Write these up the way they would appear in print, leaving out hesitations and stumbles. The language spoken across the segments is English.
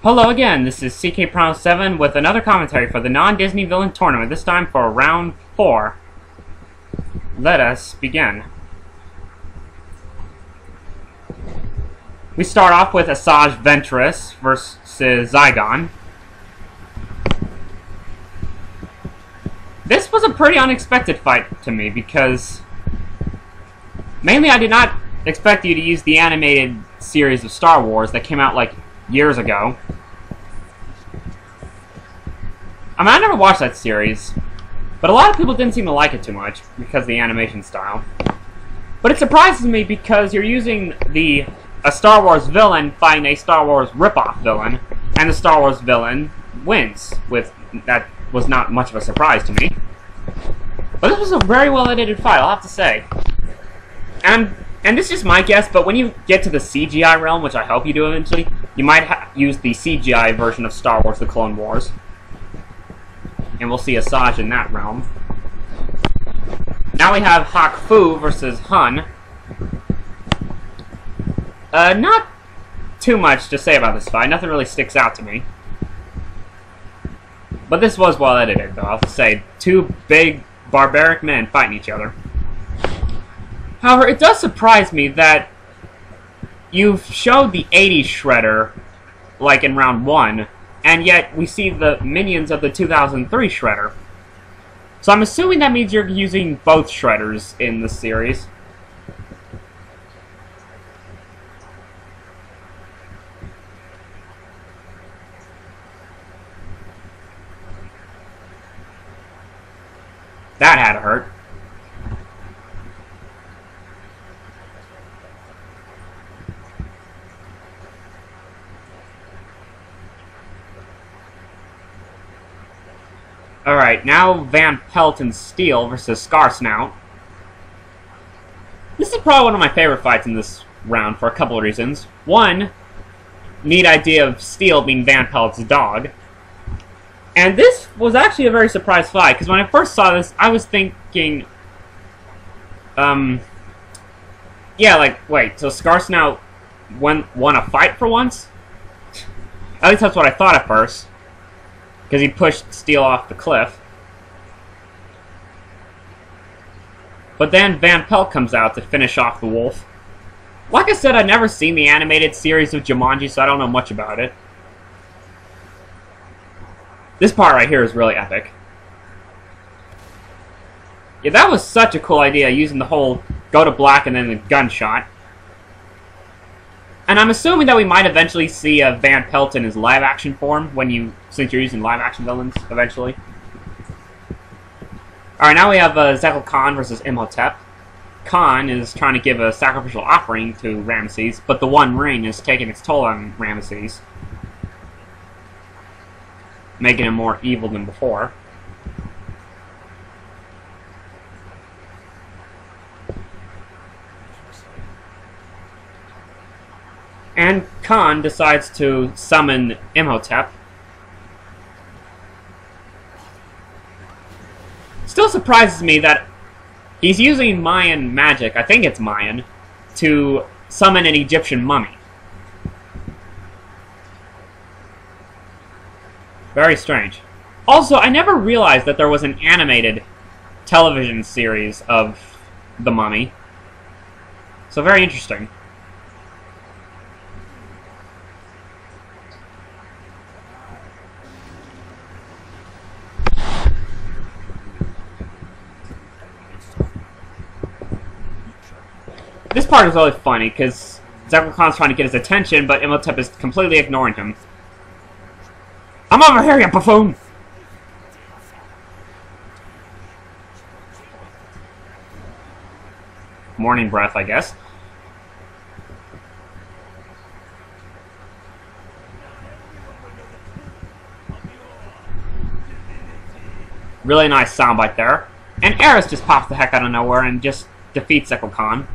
Hello again, this is tzekel-kan with another commentary for the non-Disney Villain Tournament, this time for Round 4. Let us begin. We start off with Asajj Ventress versus Zygon. This was a pretty unexpected fight to me because mainly I did not expect you to use the animated series of Star Wars that came out like years ago. I mean, I never watched that series, but a lot of people didn't seem to like it too much because of the animation style. But it surprises me because you're using a Star Wars villain fighting a Star Wars ripoff villain, and the Star Wars villain wins. That was not much of a surprise to me. But this was a very well edited fight, I'll have to say. And this is just my guess, but when you get to the CGI realm, which I hope you do eventually, you might use the CGI version of Star Wars: The Clone Wars. And we'll see Asajj in that realm. Now we have Hak Fu versus Hun. Not too much to say about this fight. Nothing really sticks out to me. But this was well edited, though. I'll have to say, two big, barbaric men fighting each other. However, it does surprise me that you've showed the 80s Shredder, like in round 1, and yet we see the minions of the 2003 Shredder. So I'm assuming that means you're using both Shredders in the series. That had to hurt. Alright, now Van Pelt and Steel versus Scarsnout. This is probably one of my favorite fights in this round for a couple of reasons. One, neat idea of Steel being Van Pelt's dog. And this was actually a very surprise fight, because when I first saw this, I was thinking, yeah, like, wait, so Scarsnout won a fight for once? At least that's what I thought at first. Because he pushed Steel off the cliff. But then Van Pelt comes out to finish off the wolf. Like I said, I'd never seen the animated series of Jumanji, so I don't know much about it. This part right here is really epic. Yeah, that was such a cool idea, using the whole go to black and then the gunshot. And I'm assuming that we might eventually see Van Pelt in his live-action form since you're using live-action villains eventually. Alright, now we have tzekel-kan versus Imhotep. Khan is trying to give a sacrificial offering to Ramesses, but the One Ring is taking its toll on Ramesses, making him more evil than before. And Khan decides to summon Imhotep. Still surprises me that he's using Mayan magic, I think it's Mayan, to summon an Egyptian mummy. Very strange. Also, I never realized that there was an animated television series of the mummy. So very interesting. This part is really funny, because tzekel-kan's trying to get his attention, but Imhotep is completely ignoring him. I'm over here, you buffoon! Morning breath, I guess. Really nice soundbite there. And Eris just pops the heck out of nowhere and just defeats tzekel-kan.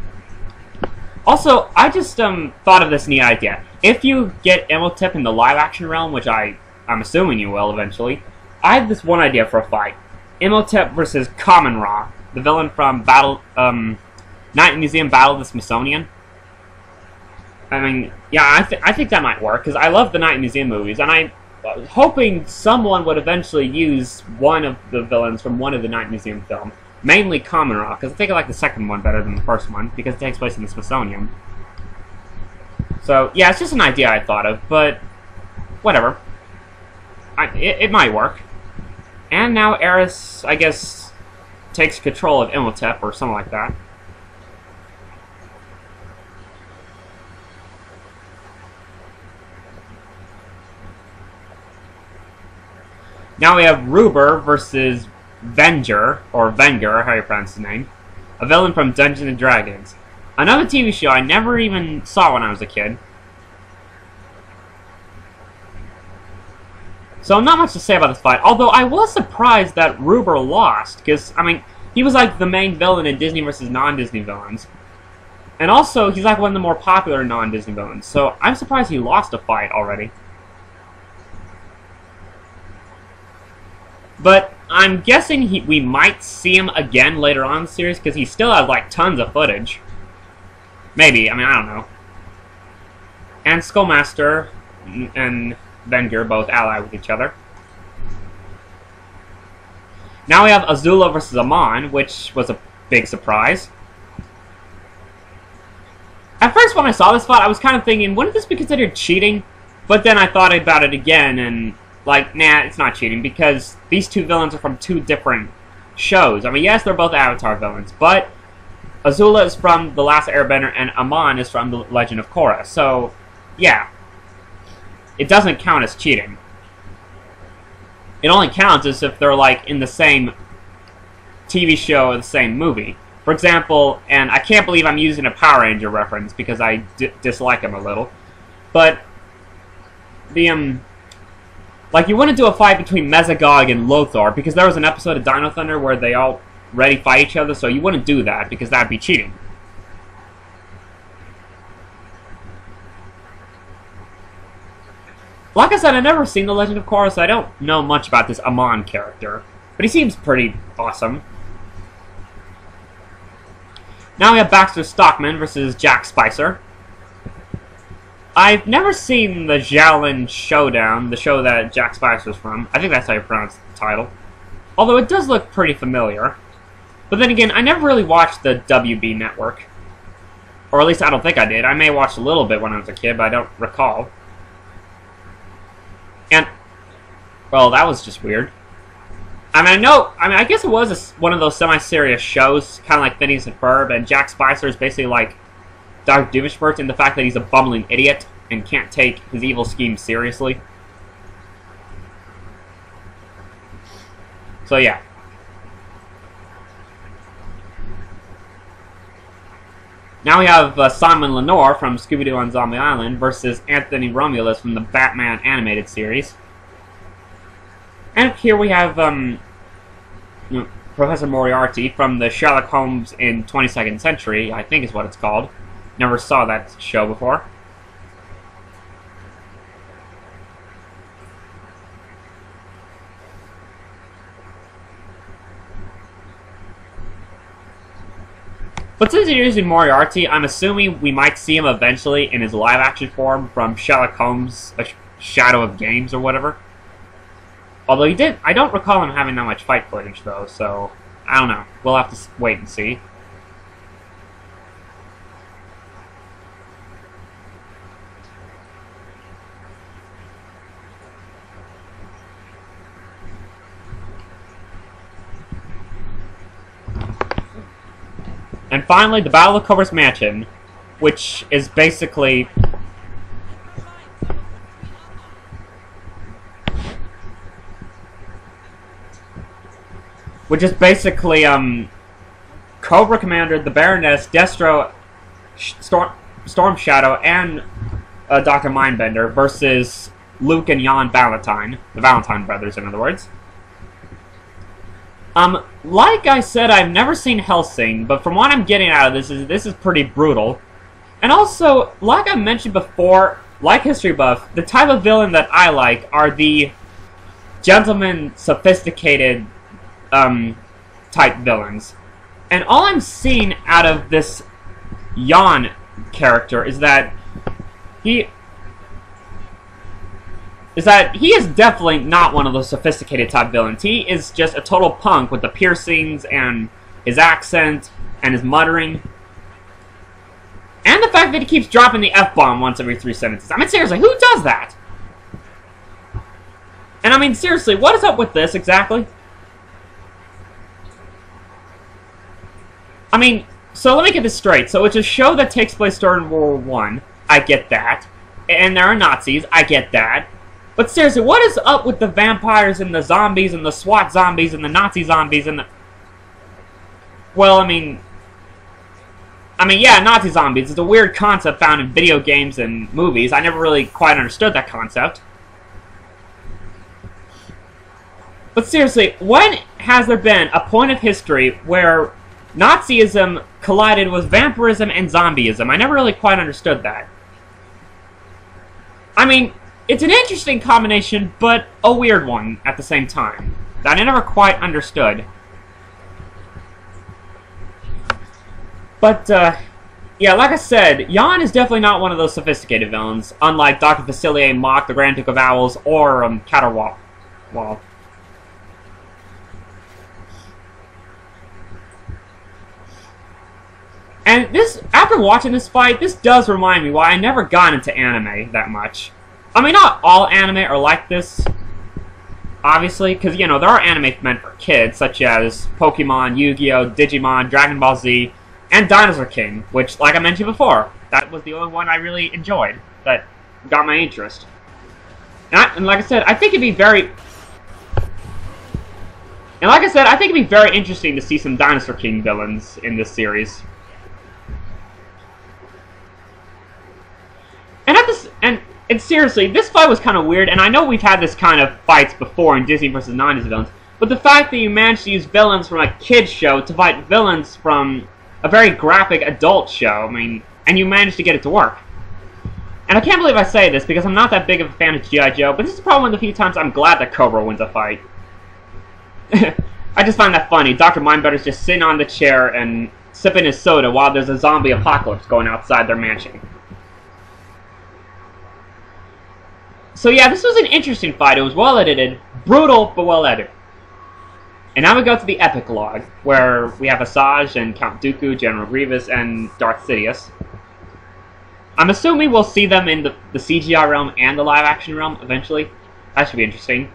Also, I just thought of this neat idea. If you get Imhotep in the live-action realm, which I'm assuming you will eventually, I have this one idea for a fight. Imhotep versus Common Ra, the villain from Night Museum Battle of the Smithsonian. I mean, yeah, I think that might work, because I love the Night Museum movies, and I was hoping someone would eventually use one of the villains from one of the Night Museum films. Mainly Common Rock, because I think I like the second one better than the first one, because it takes place in the Smithsonian. So, yeah, it's just an idea I thought of, but whatever. It might work. And now Eris, I guess, takes control of Imhotep, or something like that. Now we have Ruber versus Venger, or Venger, how you pronounce his name. A villain from Dungeons & Dragons. Another TV show I never even saw when I was a kid. So not much to say about this fight, although I was surprised that Ruber lost, because, I mean, he was like the main villain in Disney vs. non-Disney villains. And also, he's like one of the more popular non-Disney villains, so I'm surprised he lost a fight already. But I'm guessing we might see him again later on in the series, because he still has, like, tons of footage. Maybe, I mean, I don't know. And Skullmaster and Venger both ally with each other. Now we have Azula versus Amon, which was a big surprise. At first, when I saw this fight, I was kind of thinking, wouldn't this be considered cheating? But then I thought about it again, and like, nah, it's not cheating, because these two villains are from two different shows. I mean, yes, they're both Avatar villains, but Azula is from The Last Airbender, and Amon is from The Legend of Korra. So, yeah. It doesn't count as cheating. It only counts as if they're, like, in the same TV show or the same movie. For example, and I can't believe I'm using a Power Ranger reference, because I dislike them a little, but the, like, you wouldn't do a fight between Mesogog and Lothar, because there was an episode of Dino Thunder where they all ready fight each other, so you wouldn't do that, because that'd be cheating. Like I said, I've never seen The Legend of Korra, so I don't know much about this Amon character, but he seems pretty awesome. Now we have Baxter Stockman versus Jack Spicer. I've never seen the Xiaolin Showdown, the show that Jack Spicer's from. I think that's how you pronounce the title. Although it does look pretty familiar. But then again, I never really watched the WB network. Or at least I don't think I did. I may have watched a little bit when I was a kid, but I don't recall. And, well, that was just weird. I mean, I guess it was one of those semi-serious shows, kind of like Phineas and Ferb, and Jack Spicer is basically like Dr. Doofenshmirtz in the fact that he's a bumbling idiot and can't take his evil schemes seriously. So, yeah. Now we have Simon Lenore from Scooby-Doo on Zombie Island versus Anthony Romulus from the Batman animated series. And here we have Professor Moriarty from the Sherlock Holmes in 22nd Century, I think is what it's called. Never saw that show before. But since you're using Moriarty, I'm assuming we might see him eventually in his live-action form from Sherlock Holmes, A Shadow of Games, or whatever. Although I don't recall him having that much fight footage, though, so I don't know. We'll have to wait and see. And finally, the Battle of Cobras Mansion, which is basically Cobra Commander, the Baroness, Destro, Storm Shadow, and Dr. Mindbender versus Luke and Jan Valentine, the Valentine brothers, in other words. Like I said, I've never seen Hellsing, but from what I'm getting out of this is pretty brutal. And also, like I mentioned before, like History Buff, the type of villain that I like are the gentleman, sophisticated, type villains. And all I'm seeing out of this Jan character is that he is definitely not one of those sophisticated type villains. He is just a total punk with the piercings and his accent and his muttering. And the fact that he keeps dropping the F-bomb once every 3 sentences. I mean, seriously, who does that? And I mean, seriously, what is up with this exactly? I mean, so let me get this straight. So it's a show that takes place during World War I. I get that. And there are Nazis. I get that. But seriously, what is up with the vampires and the zombies and the SWAT zombies and the Nazi zombies and the... Well, I mean, yeah, Nazi zombies. It's a weird concept found in video games and movies. I never really quite understood that concept. But seriously, when has there been a point of history where Nazism collided with vampirism and zombieism? I never really quite understood that. I mean, it's an interesting combination, but a weird one at the same time, that I never quite understood. But, yeah, like I said, Jan is definitely not one of those sophisticated villains, unlike Dr. Facilier, Mach, the Grand Duke of Owls, or, Caterwall. Well... And this, after watching this fight, this does remind me why I never got into anime that much. I mean, not all anime are like this, obviously, because, you know, there are anime meant for kids, such as Pokemon, Yu-Gi-Oh!, Digimon, Dragon Ball Z, and Dinosaur King, which, like I mentioned before, that was the only one I really enjoyed, that got my interest. And like I said, I think it'd be very... And like I said, I think it'd be very interesting to see some Dinosaur King villains in this series. And seriously, this fight was kind of weird, and I know we've had this kind of fights before in Disney vs. 90s villains, but the fact that you managed to use villains from a kid's show to fight villains from a very graphic adult show, I mean, and you managed to get it to work. And I can't believe I say this, because I'm not that big of a fan of G.I. Joe, but this is probably one of the few times I'm glad that Cobra wins a fight. I just find that funny. Dr. Mindbenders just sitting on the chair and sipping his soda while there's a zombie apocalypse going outside their mansion. So yeah, this was an interesting fight. It was well edited, brutal, but well edited. And now we go to the epilogue, where we have Asajj and Count Dooku, General Grievous, and Darth Sidious. I'm assuming we'll see them in the CGI realm and the live-action realm eventually. That should be interesting.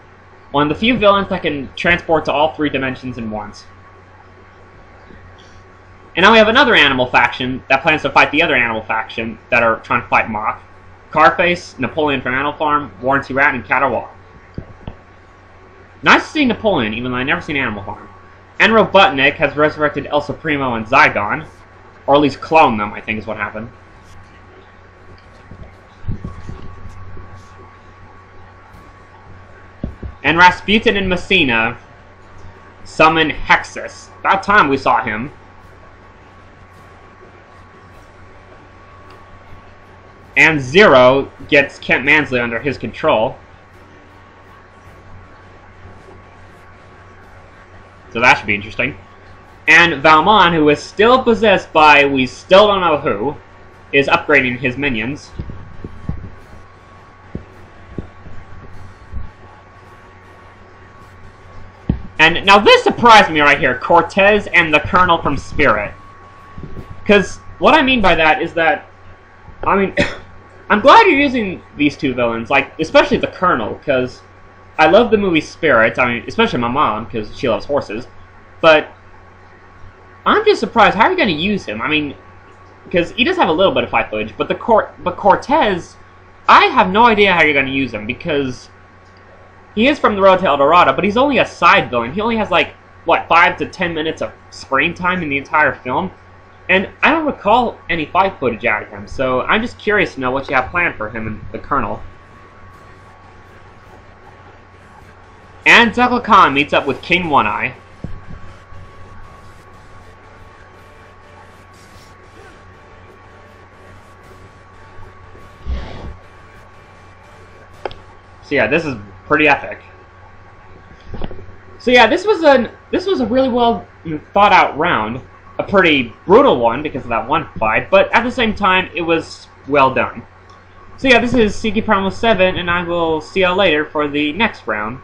One of the few villains that can transport to all 3 dimensions in once. And now we have another animal faction that plans to fight the other animal faction that are trying to fight Mach. Carface, Napoleon from Animal Farm, Warren T. Rat, and Caterwall. Nice to see Napoleon, even though I've never seen Animal Farm. And Robotnik has resurrected El Supremo and Zygon. Or at least cloned them, I think is what happened. And Rasputin and Messina summon Hexus. About time we saw him. And Zero gets Kent Mansley under his control. So that should be interesting. And Valmont, who is still possessed by we still don't know who, is upgrading his minions. And now this surprised me right here, Cortez and the Colonel from Spirit. Because what I mean by that is that, I mean, I'm glad you're using these 2 villains, like, especially the Colonel, because I love the movie Spirit, I mean, especially my mom, because she loves horses, but I'm just surprised, how are you going to use him? I mean, because he does have a little bit of fight footage, but Cortez, I have no idea how you're going to use him, because he is from the Road to El Dorado, but he's only a side villain. He only has, like, what, 5 to 10 minutes of screen time in the entire film? And I don't recall any fight footage out of him, so I'm just curious to know what you have planned for him and the Colonel. And tzekel-kan meets up with King One-Eye. So yeah, this is pretty epic. So yeah, this was a really well thought out round. A pretty brutal one because of that one fight, but at the same time, it was well done. So yeah, this is Seeky Primal 7, and I will see y'all later for the next round.